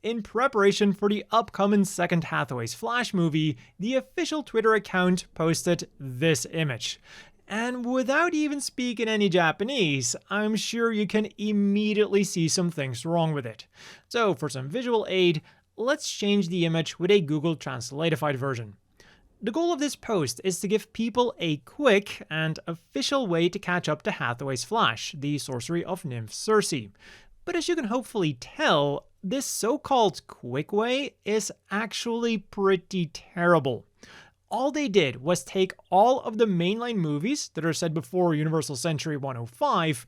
In preparation for the upcoming second Hathaway's Flash movie, the official Twitter account posted this image. And without even speaking any Japanese, I'm sure you can immediately see some things wrong with it. So for some visual aid, let's change the image with a Google Translatified version. The goal of this post is to give people a quick and official way to catch up to Hathaway's Flash, the sorcery of Nymph Circe. But as you can hopefully tell, this so-called quick way is actually pretty terrible. All they did was take all of the mainline movies that are set before Universal Century 105,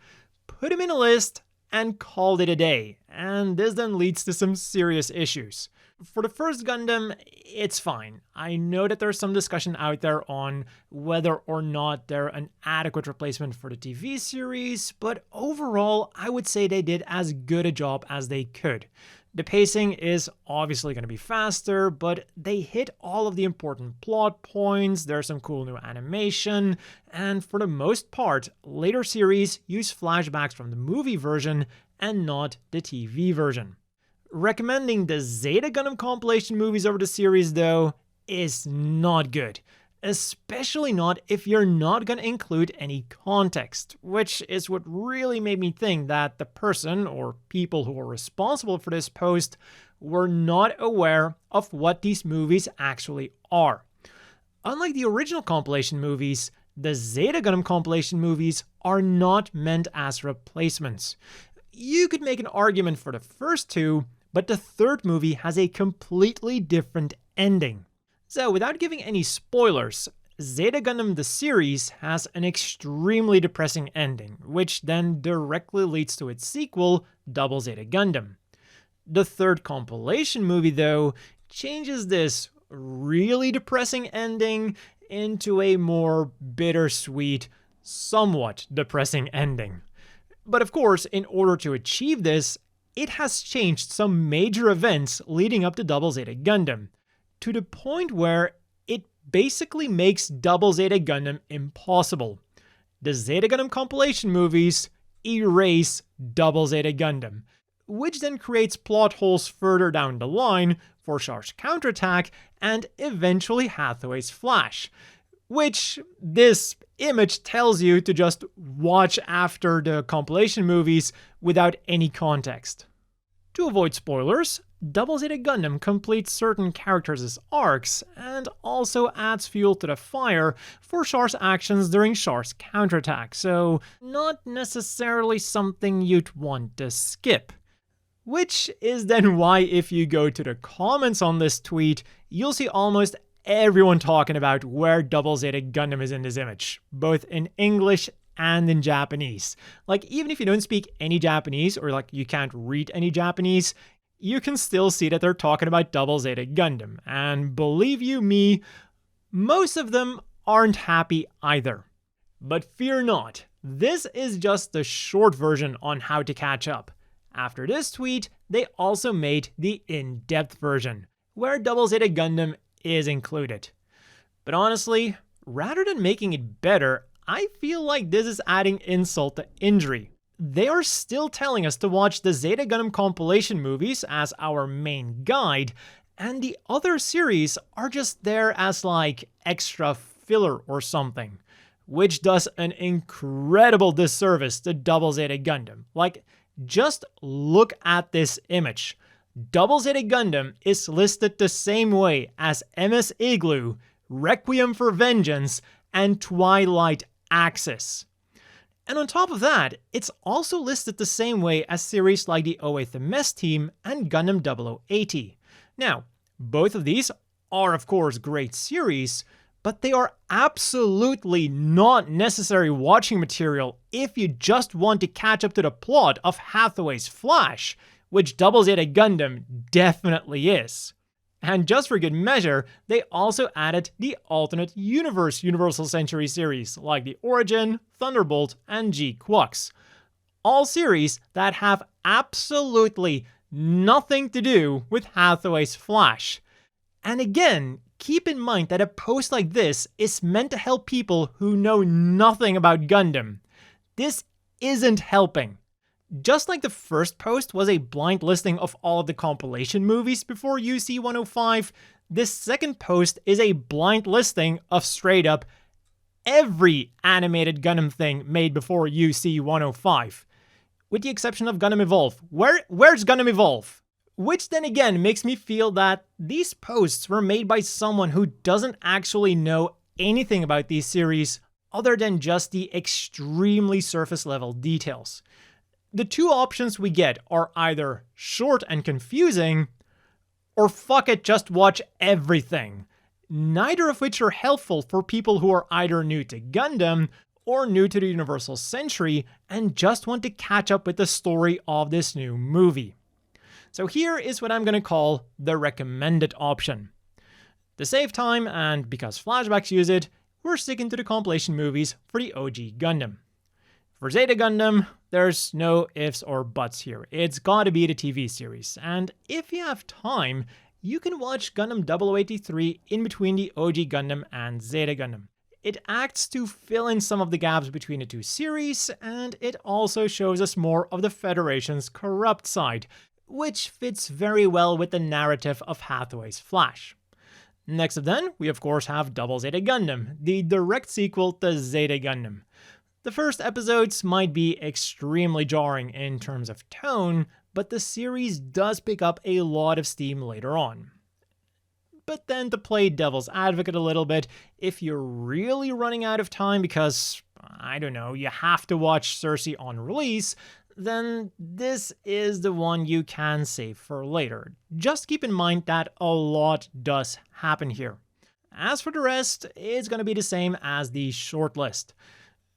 put them in a list, and called it a day, and this then leads to some serious issues. For the first Gundam, it's fine. I know that there's some discussion out there on whether or not they're an adequate replacement for the TV series, but overall, I would say they did as good a job as they could. The pacing is obviously going to be faster, but they hit all of the important plot points, there's some cool new animation, and for the most part, later series use flashbacks from the movie version and not the TV version. Recommending the Zeta Gundam compilation movies over the series, though, is not good. Especially not if you're not going to include any context, which is what really made me think that the person or people who were responsible for this post were not aware of what these movies actually are. Unlike the original compilation movies, the Zeta Gundam compilation movies are not meant as replacements. You could make an argument for the first two, but the third movie has a completely different ending. So without giving any spoilers, Zeta Gundam the series has an extremely depressing ending, which then directly leads to its sequel, Double Zeta Gundam. The third compilation movie, though, changes this really depressing ending into a more bittersweet, somewhat depressing ending. But of course, in order to achieve this, it has changed some major events leading up to Double Zeta Gundam, to the point where it basically makes Double Zeta Gundam impossible. The Zeta Gundam compilation movies erase Double Zeta Gundam, which then creates plot holes further down the line for Char's counterattack and eventually Hathaway's Flash, which this image tells you to just watch after the compilation movies without any context. To avoid spoilers, Double Zeta Gundam completes certain characters' arcs and also adds fuel to the fire for Char's actions during Char's counterattack, so not necessarily something you'd want to skip. Which is then why if you go to the comments on this tweet, you'll see almost everyone talking about where Double Zeta Gundam is in this image, both in English and in Japanese. Like, even if you don't speak any Japanese, or like you can't read any Japanese, you can still see that they're talking about Double Zeta Gundam. And believe you me, most of them aren't happy either. But fear not, this is just the short version on how to catch up. After this tweet, they also made the in-depth version, where Double Zeta Gundam is included. But honestly, rather than making it better, I feel like this is adding insult to injury. They are still telling us to watch the Zeta Gundam compilation movies as our main guide, and the other series are just there as like extra filler or something, which does an incredible disservice to Double Zeta Gundam. Like, just look at this image. Double Zeta Gundam is listed the same way as MS Igloo, Requiem for Vengeance, and Twilight Axis. And on top of that, it's also listed the same way as series like the 08th MS Team and Gundam 0080. Now, both of these are of course great series, but they are absolutely not necessary watching material if you just want to catch up to the plot of Hathaway's Flash, which Double Zeta Gundam definitely is. And just for good measure, they also added the alternate universe Universal Century series, like the Origin, Thunderbolt, and G-Quux. All series that have absolutely nothing to do with Hathaway's Flash. And again, keep in mind that a post like this is meant to help people who know nothing about Gundam. This isn't helping. Just like the first post was a blind listing of all of the compilation movies before UC 105, this second post is a blind listing of straight up every animated Gundam thing made before UC 105. With the exception of Gundam Evolve. Where's Gundam Evolve? Which then again makes me feel that these posts were made by someone who doesn't actually know anything about these series other than just the extremely surface level details. The two options we get are either short and confusing, or fuck it, just watch everything. Neither of which are helpful for people who are either new to Gundam or new to the Universal Century and just want to catch up with the story of this new movie. So here is what I'm going to call the recommended option. To save time, and because flashbacks use it, we're sticking to the compilation movies for the OG Gundam. For Zeta Gundam, there's no ifs or buts here. It's gotta be the TV series, and if you have time, you can watch Gundam 0083 in between the OG Gundam and Zeta Gundam. It acts to fill in some of the gaps between the two series, and it also shows us more of the Federation's corrupt side, which fits very well with the narrative of Hathaway's Flash. Next up then, we of course have Double Zeta Gundam, the direct sequel to Zeta Gundam. The first episodes might be extremely jarring in terms of tone, but the series does pick up a lot of steam later on. But then to play devil's advocate a little bit, if you're really running out of time because, I don't know, you have to watch Cersei on release, then this is the one you can save for later. Just keep in mind that a lot does happen here. As for the rest, it's going to be the same as the shortlist.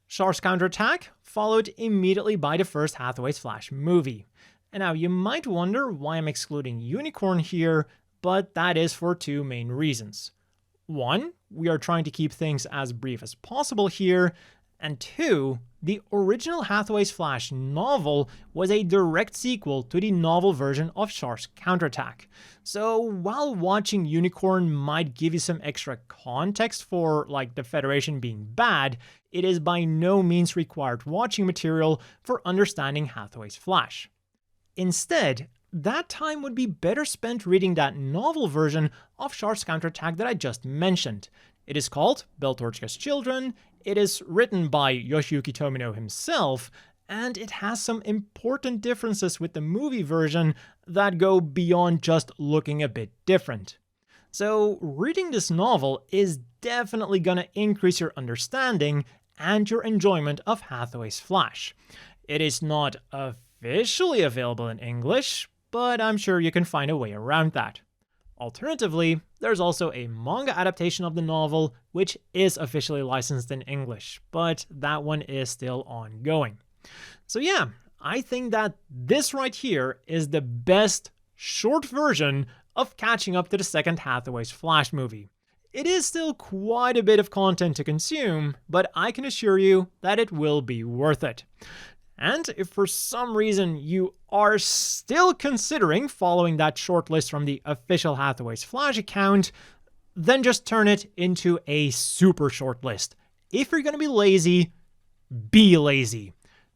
Char's counterattack, followed immediately by the first Hathaway's Flash movie. And now you might wonder why I'm excluding Unicorn here, but that is for two main reasons. One, we are trying to keep things as brief as possible here, and two, the original Hathaway's Flash novel was a direct sequel to the novel version of Char's counterattack. So while watching Unicorn might give you some extra context for like the Federation being bad, it is by no means required watching material for understanding Hathaway's Flash. Instead, that time would be better spent reading that novel version of Char's counterattack that I just mentioned. It is called Beltorchika's Children, it is written by Yoshiyuki Tomino himself, and it has some important differences with the movie version that go beyond just looking a bit different. So reading this novel is definitely gonna increase your understanding and your enjoyment of Hathaway's Flash. It is not officially available in English, but I'm sure you can find a way around that. Alternatively, there's also a manga adaptation of the novel, which is officially licensed in English, but that one is still ongoing. So yeah, I think that this right here is the best short version of catching up to the second Hathaway's Flash movie. It is still quite a bit of content to consume, but I can assure you that it will be worth it. And if for some reason you are still considering following that shortlist from the official Hathaway's Flash account, then just turn it into a super shortlist. If you're going to be lazy, be lazy.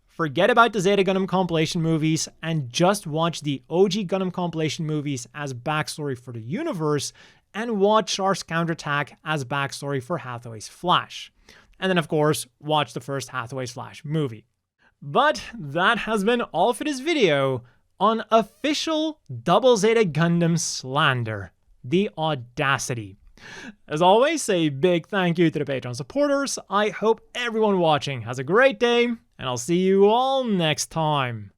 Forget about the Zeta Gundam compilation movies and just watch the OG Gundam compilation movies as backstory for the universe and watch Char's counterattack as backstory for Hathaway's Flash. And then of course, watch the first Hathaway's Flash movie. But that has been all for this video on official Double Zeta Gundam slander. The audacity. As always, a big thank you to the Patreon supporters. I hope everyone watching has a great day, and I'll see you all next time.